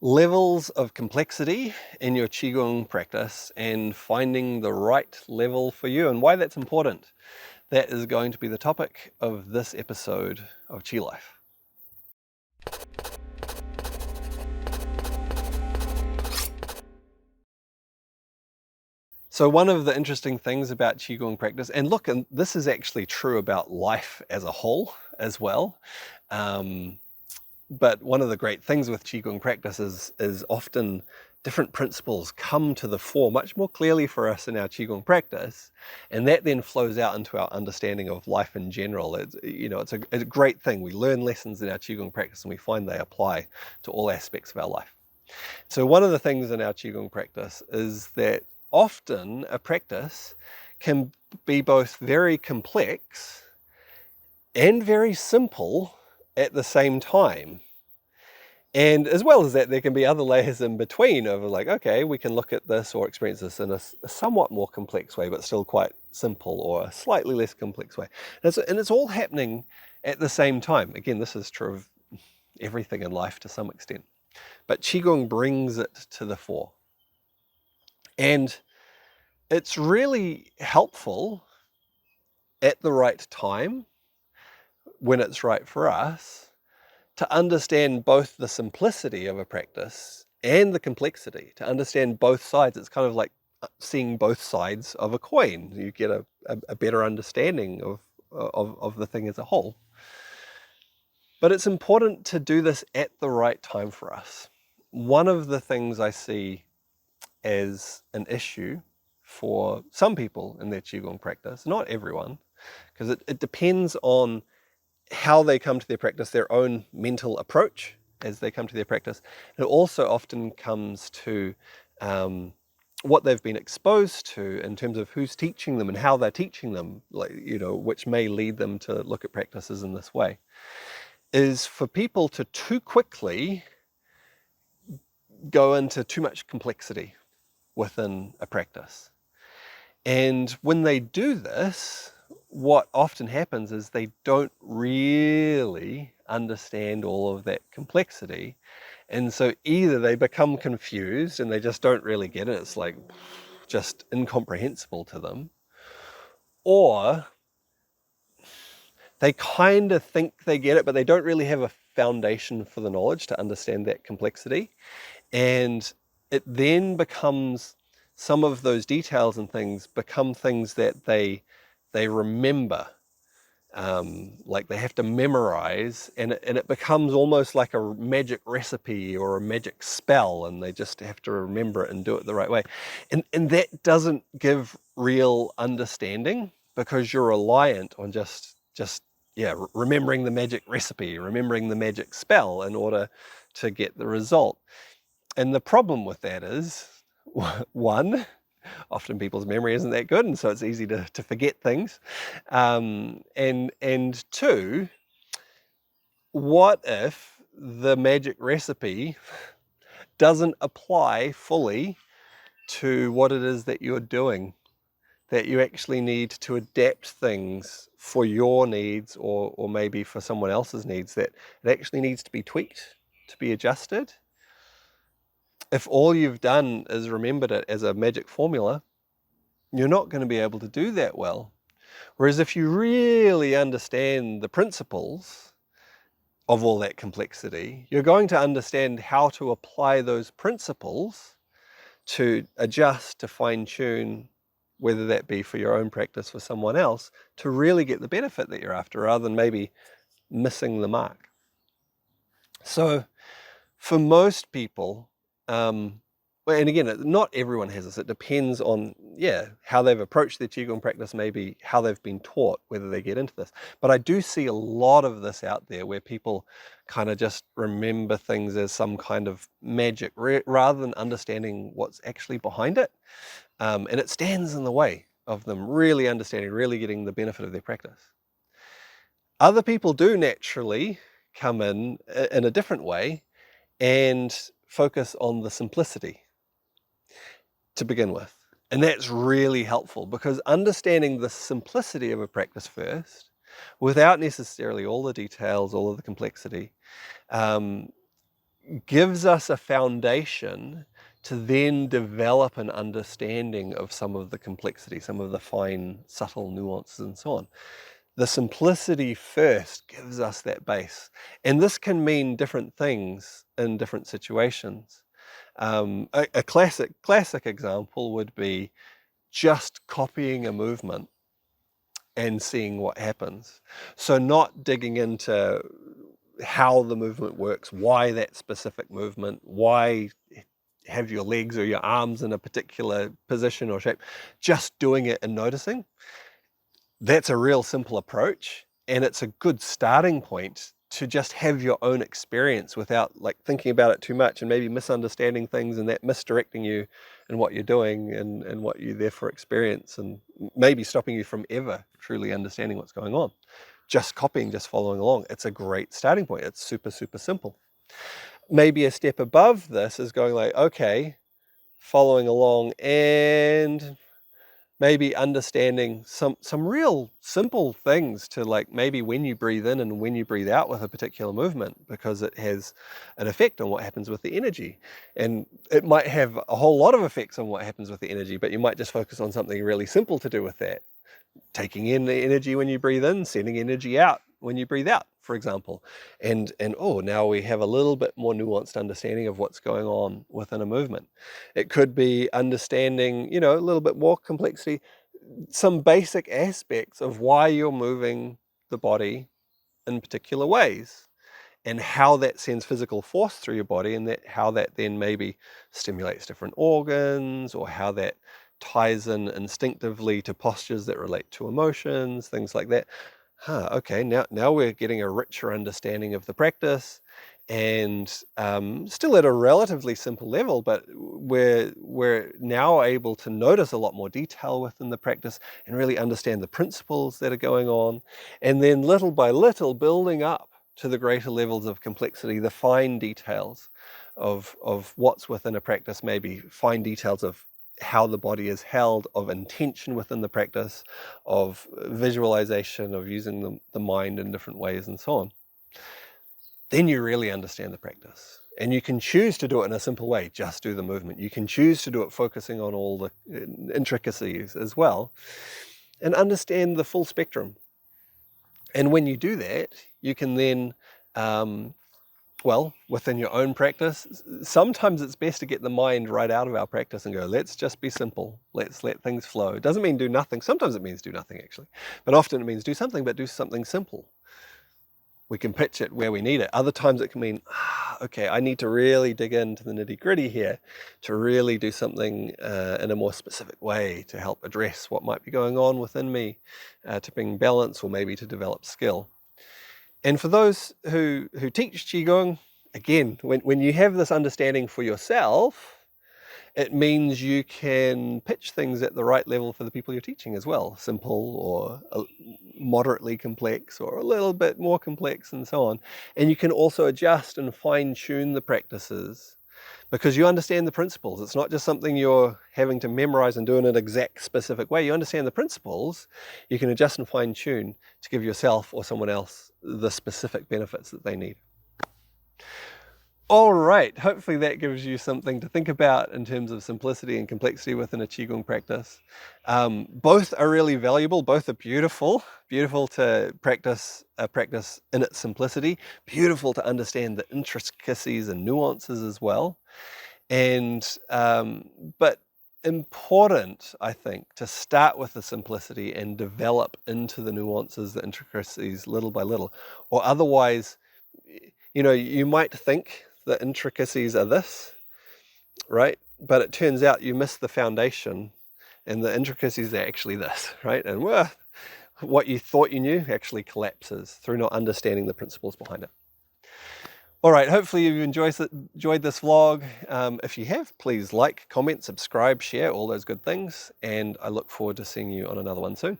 Levels of complexity in your Qigong practice and finding the right level for you and why that's important. That is going to be the topic of this episode of Qi Life. So one of the interesting things about Qigong practice, and look, and this is actually true about life as a whole as well, but one of the great things with Qigong practice is often different principles come to the fore much more clearly for us in our Qigong practice, and that then flows out into our understanding of life in general. It's a great thing. We learn lessons in our Qigong practice and we find they apply to all aspects of our life. So one of the things in our Qigong practice is that often a practice can be both very complex and very simple at the same time. And as well as that, there can be other layers in between of like, okay, we can look at this or experience this in a somewhat more complex way, but still quite simple or a slightly less complex way. And it's all happening at the same time. Again, this is true of everything in life to some extent. But Qigong brings it to the fore. And it's really helpful at the right time, when it's right for us, to understand both the simplicity of a practice and the complexity, to understand both sides. It's kind of like seeing both sides of a coin. You get a better understanding of the thing as a whole. But it's important to do this at the right time for us. One of the things I see as an issue for some people in their Qigong practice, not everyone, because it depends on how they come to their practice, their own mental approach as they come to their practice. It also often comes to what they've been exposed to in terms of who's teaching them and how they're teaching them, which may lead them to look at practices in this way, is for people to too quickly go into too much complexity within a practice. And when they do this, what often happens is they don't really understand all of that complexity. And so either they become confused and they just don't really get it, it's like just incomprehensible to them, or they kind of think they get it, but they don't really have a foundation for the knowledge to understand that complexity. And it then becomes, some of those details and things become things that they remember, like they have to memorize, and it becomes almost like a magic recipe or a magic spell, and they just have to remember it and do it the right way. And that doesn't give real understanding, because you're reliant on just remembering the magic recipe, remembering the magic spell in order to get the result. And the problem with that is, one, often people's memory isn't that good, and so it's easy to forget things. And two, what if the magic recipe doesn't apply fully to what it is that you're doing? That you actually need to adapt things for your needs, or maybe for someone else's needs, that it actually needs to be tweaked, to be adjusted. If all you've done is remembered it as a magic formula, you're not going to be able to do that well. Whereas if you really understand the principles of all that complexity, you're going to understand how to apply those principles to adjust, to fine-tune, whether that be for your own practice, for someone else, to really get the benefit that you're after, rather than maybe missing the mark. So for most people, and again, not everyone has this. It depends on, how they've approached their Qigong practice, maybe how they've been taught, whether they get into this. But I do see a lot of this out there where people kind of just remember things as some kind of magic, rather than understanding what's actually behind it. And it stands in the way of them really understanding, really getting the benefit of their practice. Other people do naturally come in a different way and focus on the simplicity to begin with. And that's really helpful, because understanding the simplicity of a practice first, without necessarily all the details, all of the complexity, gives us a foundation to then develop an understanding of some of the complexity, some of the fine, subtle nuances and so on. The simplicity first gives us that base. And this can mean different things in different situations. A classic example would be just copying a movement and seeing what happens. So not digging into how the movement works, why that specific movement, why have your legs or your arms in a particular position or shape, just doing it and noticing. That's a real simple approach, and it's a good starting point to just have your own experience without like thinking about it too much and maybe misunderstanding things and that misdirecting you in what you're doing and what you therefore experience, and maybe stopping you from ever truly understanding what's going on. Just copying, just following along, it's a great starting point. It's super, super simple. Maybe a step above this is going like, okay, following along and maybe understanding some real simple things to, like, maybe when you breathe in and when you breathe out with a particular movement, because it has an effect on what happens with the energy. And it might have a whole lot of effects on what happens with the energy, but you might just focus on something really simple to do with that. Taking in the energy when you breathe in, sending energy out when you breathe out, for example. And oh, now we have a little bit more nuanced understanding of what's going on within a movement. It could be understanding, a little bit more complexity, some basic aspects of why you're moving the body in particular ways, and how that sends physical force through your body, and how that then maybe stimulates different organs, or how that ties in instinctively to postures that relate to emotions, things like that. Okay, now we're getting a richer understanding of the practice, and still at a relatively simple level, but we're now able to notice a lot more detail within the practice and really understand the principles that are going on, and then little by little building up to the greater levels of complexity, the fine details of what's within a practice, maybe fine details of how the body is held, of intention within the practice, of visualization, of using the mind in different ways and so on. Then you really understand the practice. And you can choose to do it in a simple way, just do the movement. You can choose to do it focusing on all the intricacies as well, and understand the full spectrum. And when you do that, you can then, within your own practice, sometimes it's best to get the mind right out of our practice and go, let's just be simple. Let's let things flow. It doesn't mean do nothing. Sometimes it means do nothing, actually. But often it means do something, but do something simple. We can pitch it where we need it. Other times it can mean, okay, I need to really dig into the nitty-gritty here to really do something in a more specific way to help address what might be going on within me, to bring balance, or maybe to develop skill. And for those who teach Qigong, again, when you have this understanding for yourself, it means you can pitch things at the right level for the people you're teaching as well. Simple, or moderately complex, or a little bit more complex, and so on. And you can also adjust and fine-tune the practices because you understand the principles. It's not just something you're having to memorize and do in an exact specific way. You understand the principles. You can adjust and fine-tune to give yourself or someone else the specific benefits that they need. All right, hopefully that gives you something to think about in terms of simplicity and complexity within a Qigong practice. Both are really valuable, both are beautiful to practice a practice in its simplicity, beautiful to understand the intricacies and nuances as well. And but important, I think, to start with the simplicity and develop into the nuances, the intricacies little by little, or otherwise, you might think the intricacies are this, right? But it turns out you miss the foundation, and the intricacies are actually this, right? And what you thought you knew actually collapses through not understanding the principles behind it. All right, hopefully you've enjoyed this vlog. If you have, please like, comment, subscribe, share, all those good things. And I look forward to seeing you on another one soon.